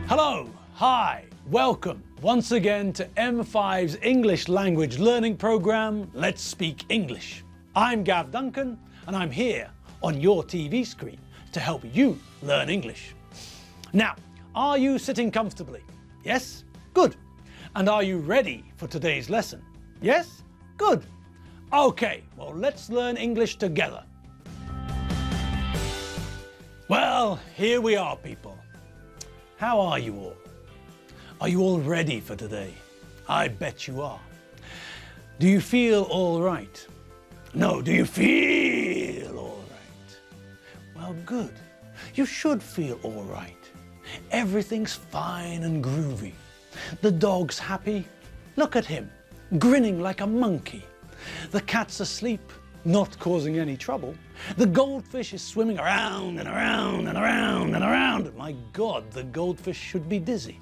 Hello, hi, welcome once again to M5's English language learning program, Let's Speak English. I'm Gav Duncan and I'm here on your TV screen to help you learn English. Now, are you sitting comfortably? Yes? Good. And are you ready for today's lesson? Yes? Good. Okay, well, let's learn English together. Well, here we are, people. How are you all? Are you all ready for today? I bet you are. Do you feel all right? No, do you feel all right? Well, good. You should feel all right. Everything's fine and groovy. The dog's happy. Look at him, grinning like a monkey. The cat's asleep, not causing any trouble. The goldfish is swimming around and around and around and around. My God, the goldfish should be dizzy.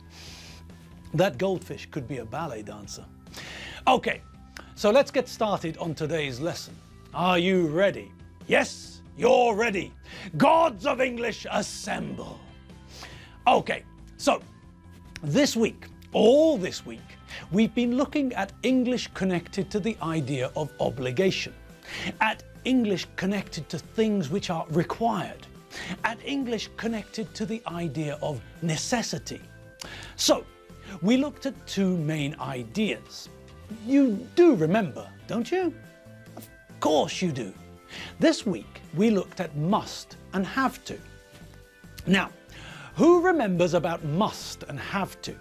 That goldfish could be a ballet dancer. Okay, so let's get started on today's lesson. Are you ready? Yes, you're ready. Gods of English, assemble. Okay, so this week, all this week, we've been looking at English connected to the idea of obligation, at English connected to things which are required, at English connected to the idea of necessity. So, we looked at two main ideas. You do remember, don't you? Of course you do. This week, we looked at must and have to. Now, who remembers about must and have to?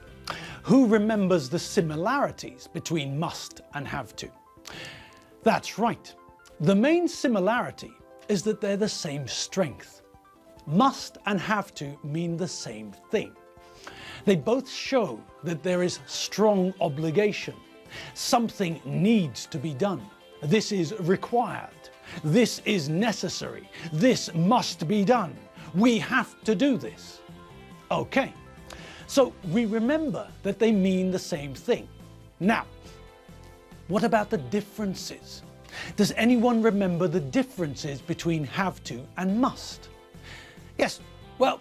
Who remembers the similarities between must and have to? That's right. The main similarity is that they're the same strength. Must and have to mean the same thing. They both show that there is strong obligation. Something needs to be done. This is required. This is necessary. This must be done. We have to do this. Okay, so we remember that they mean the same thing. Now, what about the differences? Does anyone remember the differences between have to and must? Yes, well,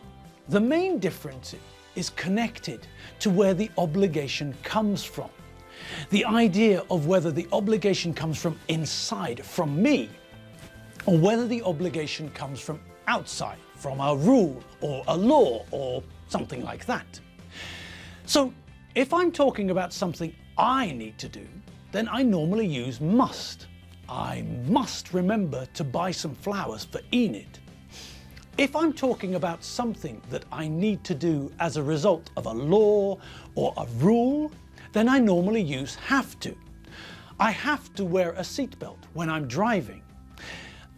the main difference is connected to where the obligation comes from. The idea of whether the obligation comes from inside, from me, or whether the obligation comes from outside, from a rule or a law or something like that. So if I'm talking about something I need to do, then I normally use must. I must remember to buy some flowers for Enid. If I'm talking about something that I need to do as a result of a law or a rule, then I normally use have to. I have to wear a seatbelt when I'm driving.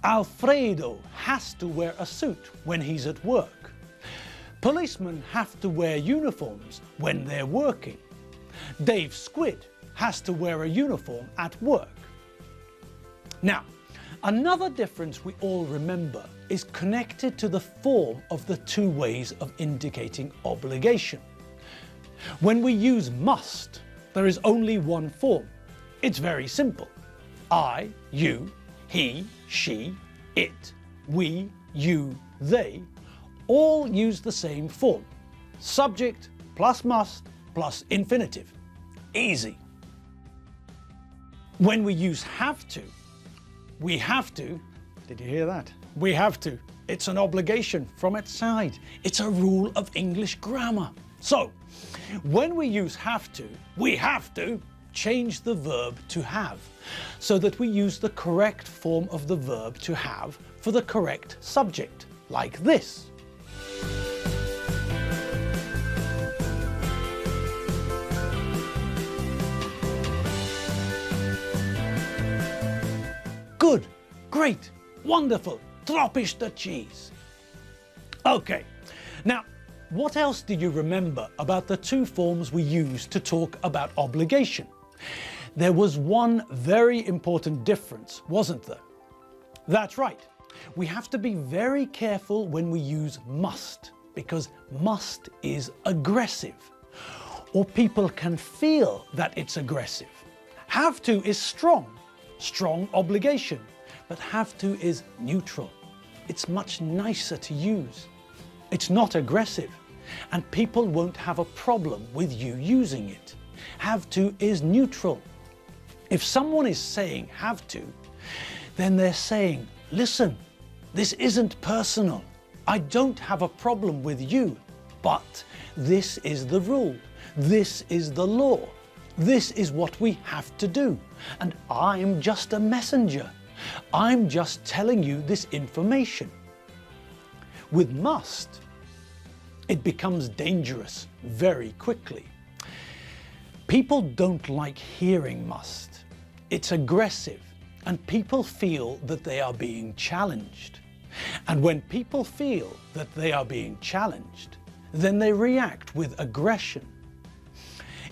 Alfredo has to wear a suit when he's at work. Policemen have to wear uniforms when they're working. Dave Squid has to wear a uniform at work. Now, another difference we all remember is connected to the form of the two ways of indicating obligation. When we use must, there is only one form. It's very simple. I, you, he, she, it, we, you, they, all use the same form. Subject plus must plus infinitive. Easy. When we use have to, we have to, did you hear that? We have to. It's an obligation from its side. It's a rule of English grammar. So, when we use have to, we have to change the verb to have, so that we use the correct form of the verb to have for the correct subject, like this. Good, great, wonderful, tropisch the cheese. Okay, now what else do you remember about the two forms we used to talk about obligation? There was one very important difference, wasn't there? That's right, we have to be very careful when we use must, because must is aggressive, or people can feel that it's aggressive. Have to is strong obligation, but have to is neutral. It's much nicer to use. It's not aggressive. and people won't have a problem with you using it. Have to is neutral. If someone is saying have to, then they're saying, listen, this isn't personal. I don't have a problem with you, but this is the rule. This is the law. This is what we have to do. And I'm just a messenger. I'm just telling you this information. With must, it becomes dangerous very quickly. People don't like hearing must. It's aggressive, and people feel that they are being challenged. And when people feel that they are being challenged, then they react with aggression.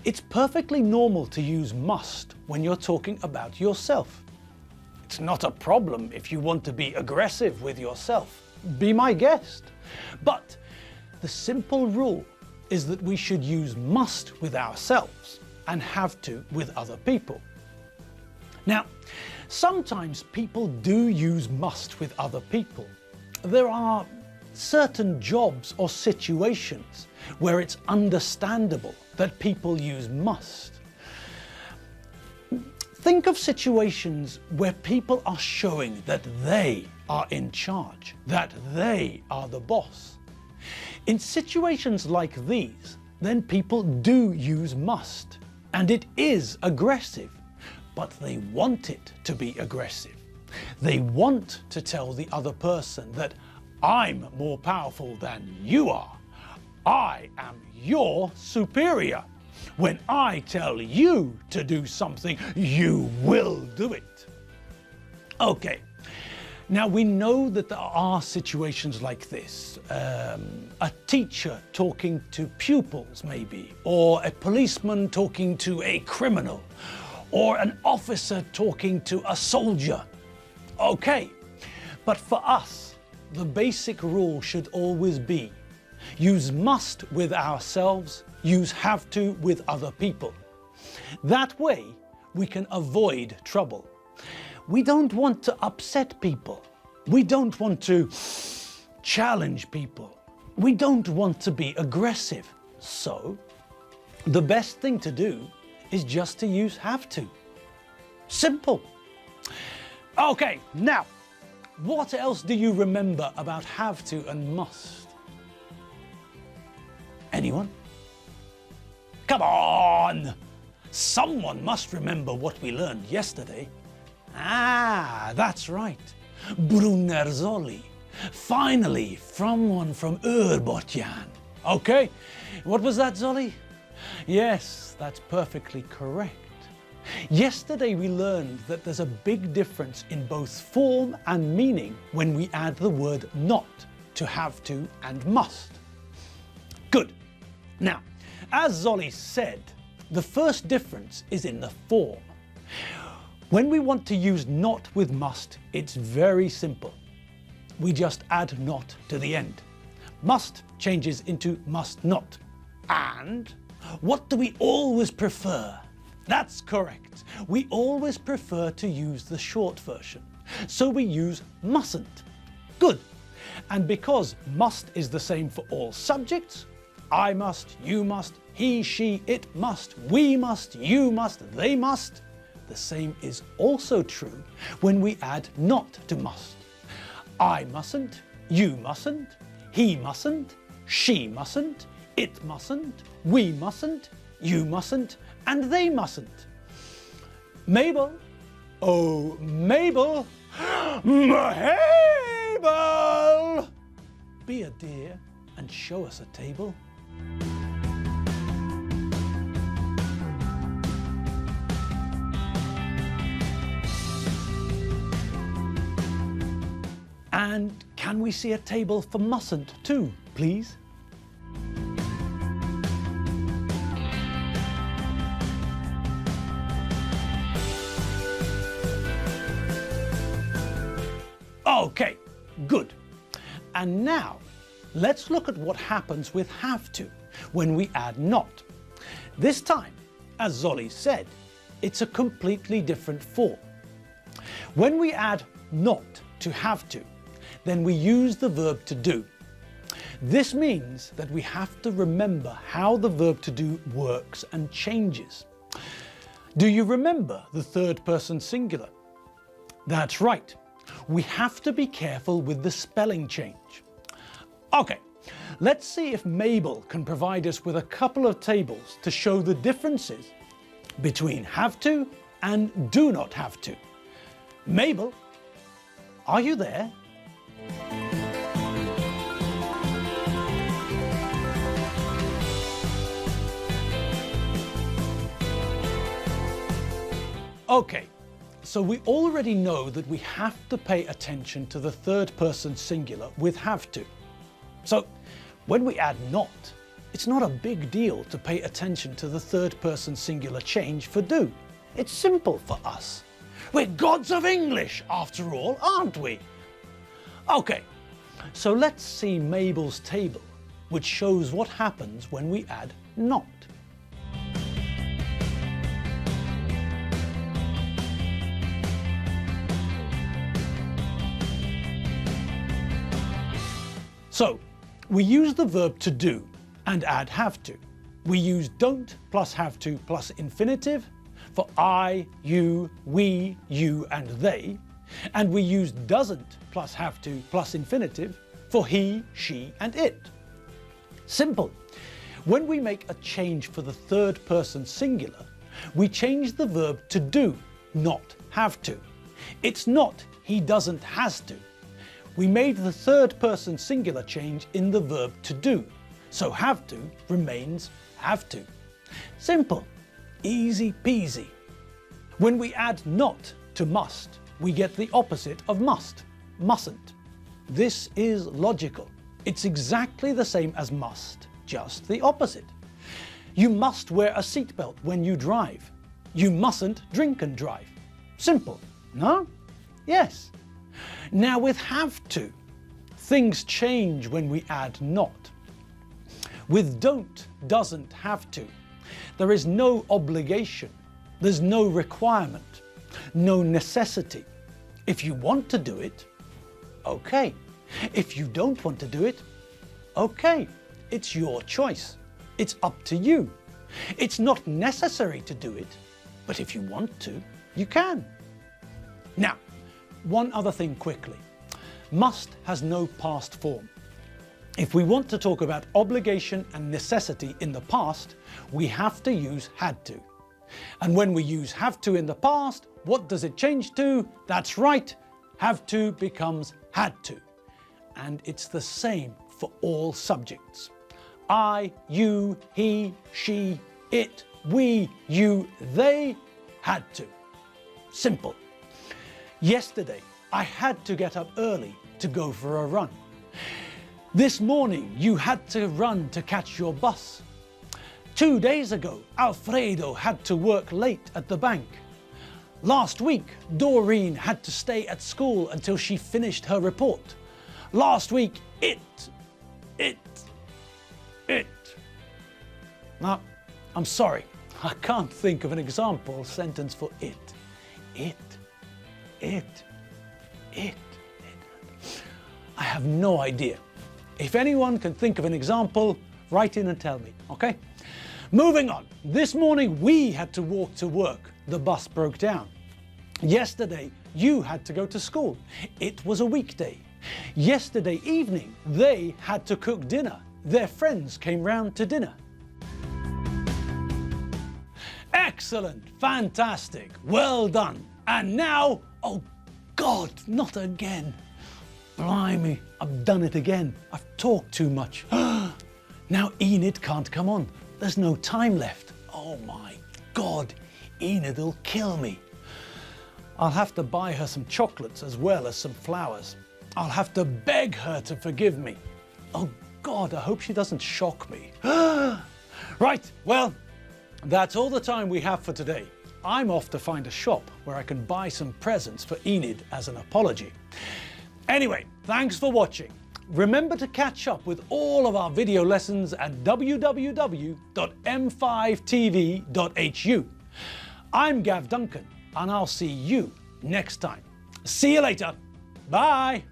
It's perfectly normal to use must when you're talking about yourself. It's not a problem if you want to be aggressive with yourself. Be my guest. But the simple rule is that we should use must with ourselves and have to with other people. Now, sometimes people do use must with other people. There are certain jobs or situations where it's understandable that people use must. Think of situations where people are showing that they are in charge, that they are the boss. In situations like these, then people do use must, and it is aggressive, but they want it to be aggressive. They want to tell the other person that I'm more powerful than you are. I am your superior. When I tell you to do something, you will do it. Okay, now we know that there are situations like this. A teacher talking to pupils maybe, or a policeman talking to a criminal, or an officer talking to a soldier. Okay, but for us, the basic rule should always be use must with ourselves, use have to with other people. That way, we can avoid trouble. We don't want to upset people. We don't want to challenge people. We don't want to be aggressive. So, the best thing to do is just to use have to. Simple. Okay, now, what else do you remember about have to and must? Anyone? Come on! Someone must remember what we learned yesterday. Ah, that's right. Brunner Zolli. Finally, someone from Örbotjan. Okay, what was that, Zolli? Yes, that's perfectly correct. Yesterday we learned that there's a big difference in both form and meaning when we add the word not to have to and must. Good. Now, as Zolli said, the first difference is in the form. When we want to use not with must, it's very simple. We just add not to the end. Must changes into must not. And what do we always prefer? That's correct. We always prefer to use the short version. So we use mustn't. Good. And because must is the same for all subjects, I must, you must, he, she, it must, we must, you must, they must, the same is also true when we add not to must. I mustn't, you mustn't, he mustn't, she mustn't, it mustn't, we mustn't, you mustn't, and they mustn't. Mabel, oh Mabel, Mabel, be a dear and show us a table. And can we see a table for mustn't too, please? Okay, good. And now, let's look at what happens with have to when we add not. This time, as Zolli said, it's a completely different form. When we add not to have to, then we use the verb to do. This means that we have to remember how the verb to do works and changes. Do you remember the third person singular? That's right. We have to be careful with the spelling change. Okay, let's see if Mabel can provide us with a couple of tables to show the differences between have to and do not have to. Mabel, are you there? Okay, so we already know that we have to pay attention to the third person singular with have to. So when we add not, it's not a big deal to pay attention to the third person singular change for do. It's simple for us. We're gods of English after all, aren't we? Okay, so let's see Mabel's table, which shows what happens when we add not. So, we use the verb to do and add have to. We use don't plus have to plus infinitive for I, you, we, you and they, and we use doesn't plus have to plus infinitive for he, she and it. Simple. When we make a change for the third person singular, we change the verb to do, not have to. It's not he doesn't has to. We made the third person singular change in the verb to do, so have to remains have to. Simple, easy peasy. When we add not to must, we get the opposite of must, mustn't. This is logical. It's exactly the same as must, just the opposite. You must wear a seatbelt when you drive. You mustn't drink and drive. Simple, no? Yes. Now with have to, things change when we add not. With don't, doesn't, have to, there is no obligation, there's no requirement, no necessity. If you want to do it, okay. If you don't want to do it, okay. It's your choice. It's up to you. It's not necessary to do it, but if you want to, you can. Now, one other thing quickly. Must has no past form. If we want to talk about obligation and necessity in the past, we have to use had to. And when we use have to in the past, what does it change to? That's right, have to becomes had to. And it's the same for all subjects. I, you, he, she, it, we, you, they, had to. Simple. Yesterday, I had to get up early to go for a run. This morning, you had to run to catch your bus. 2 days ago, Alfredo had to work late at the bank. Last week, Doreen had to stay at school until she finished her report. Last week, it. Now, I'm sorry, I can't think of an example sentence for it. I have no idea. If anyone can think of an example, write in and tell me, okay? Moving on. This morning we had to walk to work. The bus broke down. Yesterday you had to go to school. It was a weekday. Yesterday evening they had to cook dinner. Their friends came round to dinner. Excellent, fantastic, well done. And now, oh God, not again. Blimey, I've done it again. I've talked too much. Now Enid can't come on. There's no time left. Oh my God, Enid will kill me. I'll have to buy her some chocolates as well as some flowers. I'll have to beg her to forgive me. Oh God, I hope she doesn't shock me. Right, well, that's all the time we have for today. I'm off to find a shop where I can buy some presents for Enid as an apology. Anyway, thanks for watching. Remember to catch up with all of our video lessons at www.m5tv.hu. I'm Gav Duncan, and I'll see you next time. See you later. Bye.